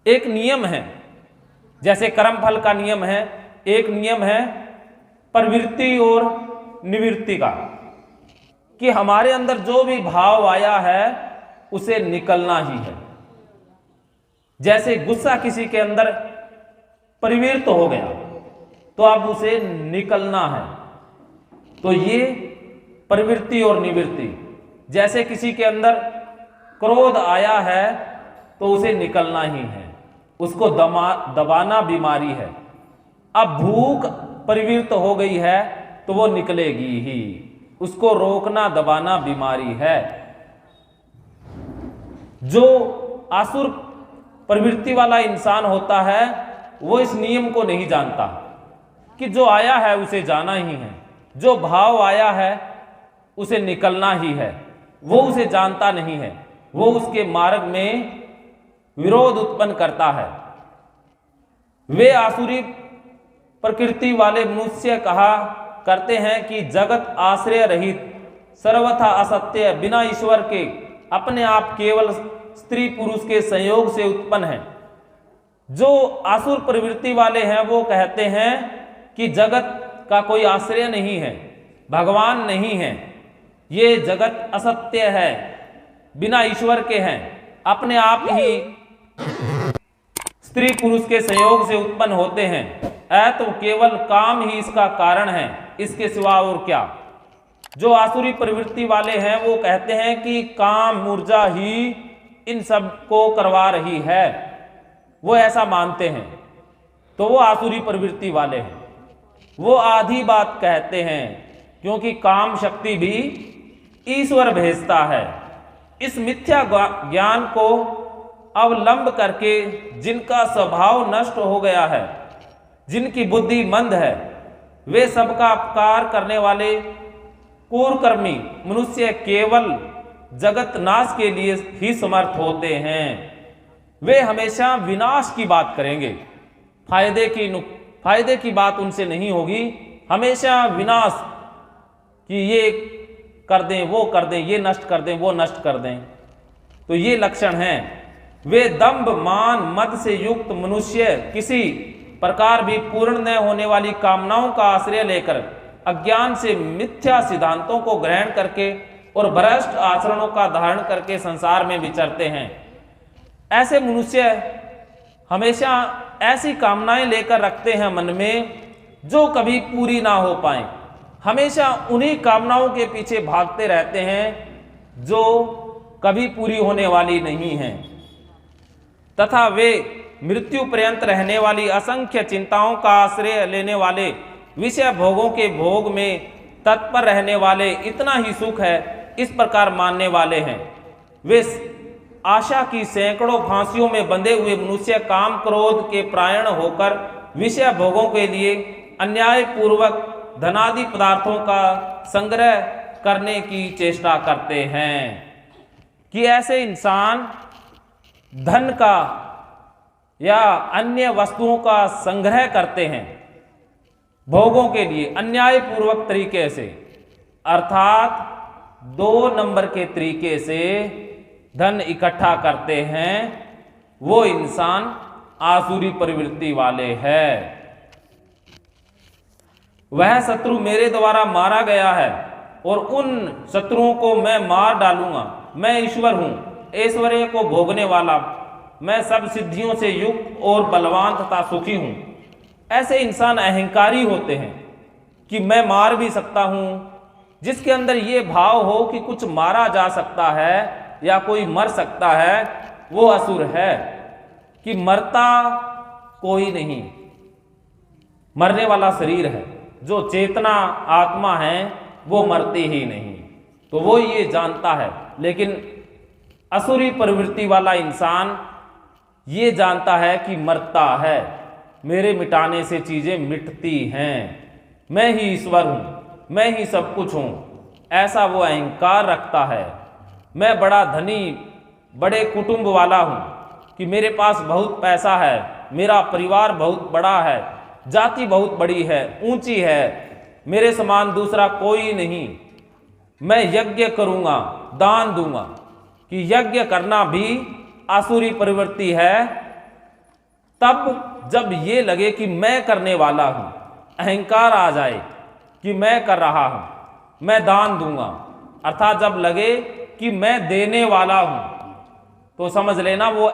एक नियम है, जैसे कर्म फल का नियम है, एक नियम है प्रवृत्ति और निवृत्ति का, कि हमारे अंदर जो भी भाव आया है उसे निकलना ही है। जैसे गुस्सा किसी के अंदर प्रवृत्त हो गया तो अब उसे निकलना है, तो ये प्रवृत्ति और निवृत्ति। जैसे किसी के अंदर क्रोध आया है तो उसे निकलना ही है, उसको दबाना बीमारी है। अब भूख प्रवृत्त हो गई है तो वो निकलेगी ही, उसको रोकना दबाना बीमारी है। जो आसुर प्रवृत्ति वाला इंसान होता है वो इस नियम को नहीं जानता कि जो आया है उसे जाना ही है, जो भाव आया है उसे निकलना ही है, वो उसे जानता नहीं है, वो उसके मार्ग में विरोध उत्पन्न करता है। वे आसुरी प्रकृति वाले मनुष्य कहा करते हैं कि जगत आश्रय रहित, सर्वथा असत्य, बिना ईश्वर के, अपने आप केवल स्त्री पुरुष के संयोग से उत्पन्न है। जो आसुर प्रवृत्ति वाले हैं वो कहते हैं कि जगत का कोई आश्रय नहीं है, भगवान नहीं है, ये जगत असत्य है, बिना ईश्वर के हैं, अपने आप ही स्त्री पुरुष के संयोग से उत्पन्न होते हैं, तो केवल काम ही इसका कारण है, इसके सिवा और क्या। जो आसुरी प्रवृत्ति वाले हैं वो कहते हैं कि काम ऊर्जा ही इन सब को करवा रही है, वो ऐसा मानते हैं, तो वो आसुरी प्रवृत्ति वाले हैं। वो आधी बात कहते हैं क्योंकि काम शक्ति भी ईश्वर भेजता है। इस मिथ्या ज्ञान को अवलंब करके जिनका स्वभाव नष्ट हो गया है, जिनकी बुद्धि मंद है, वे सबका अपकार करने वाले क्रूरकर्मी मनुष्य केवल जगत नाश के लिए ही समर्थ होते हैं। वे हमेशा विनाश की बात करेंगे, फायदे की बात उनसे नहीं होगी, हमेशा विनाश, कि ये कर दें, वो कर दें, ये नष्ट कर दें, वो नष्ट कर दें। तो ये लक्षण हैं। वे दंभ मान मद से युक्त मनुष्य किसी प्रकार भी पूर्ण न होने वाली कामनाओं का आश्रय लेकर अज्ञान से मिथ्या सिद्धांतों को ग्रहण करके और भ्रष्ट आचरणों का धारण करके संसार में विचरते हैं। ऐसे मनुष्य हमेशा ऐसी कामनाएं लेकर रखते हैं मन में जो कभी पूरी ना हो पाए, हमेशा उन्हीं कामनाओं के पीछे भागते रहते हैं जो कभी पूरी होने वाली नहीं हैं, तथा वे मृत्यु पर्यंत रहने वाली असंख्य चिंताओं का आश्रय लेने वाले, विषय भोगों के भोग में तत्पर रहने वाले, इतना ही सुख है इस प्रकार मानने वाले हैं। वे आशा की सैकड़ों फांसियों में बंधे हुए मनुष्य काम क्रोध के प्रायण होकर विषय भोगों के लिए अन्याय पूर्वक धनादि पदार्थों का संग्रह करने की चेष्टा करते हैं। कि ऐसे इंसान धन का या अन्य वस्तुओं का संग्रह करते हैं भोगों के लिए अन्याय पूर्वक तरीके से, अर्थात 2 नंबर के तरीके से धन इकट्ठा करते हैं। वो इंसान आसुरी प्रवृत्ति वाले है। वह शत्रु मेरे द्वारा मारा गया है और उन शत्रुओं को मैं मार डालूंगा। मैं ईश्वर हूं, ऐश्वर्य को भोगने वाला, मैं सब सिद्धियों से युक्त और बलवान तथा सुखी हूं। ऐसे इंसान अहंकारी होते हैं कि मैं मार भी सकता हूं। जिसके अंदर ये भाव हो कि कुछ मारा जा सकता है या कोई मर सकता है, वो असुर है। कि मरता कोई नहीं, मरने वाला शरीर है, जो चेतना आत्मा है वो मरती ही नहीं, तो वो ये जानता है। लेकिन असुरी प्रवृत्ति वाला इंसान ये जानता है कि मरता है, मेरे मिटाने से चीजें मिटती हैं, मैं ही ईश्वर हूं, मैं ही सब कुछ हूं, ऐसा वो अहंकार रखता है। मैं बड़ा धनी, बड़े कुटुंब वाला हूं, कि मेरे पास बहुत पैसा है, मेरा परिवार बहुत बड़ा है, जाति बहुत बड़ी है, ऊंची है, मेरे समान दूसरा कोई नहीं, मैं यज्ञ करूंगा, दान दूंगा। कि यज्ञ करना भी आसुरी प्रवृत्ति है, तब जब ये लगे कि मैं करने वाला हूं, अहंकार आ जाए कि मैं कर रहा हूं, मैं दान दूंगा, अर्थात जब लगे कि मैं देने वाला हूं, तो समझ लेना वो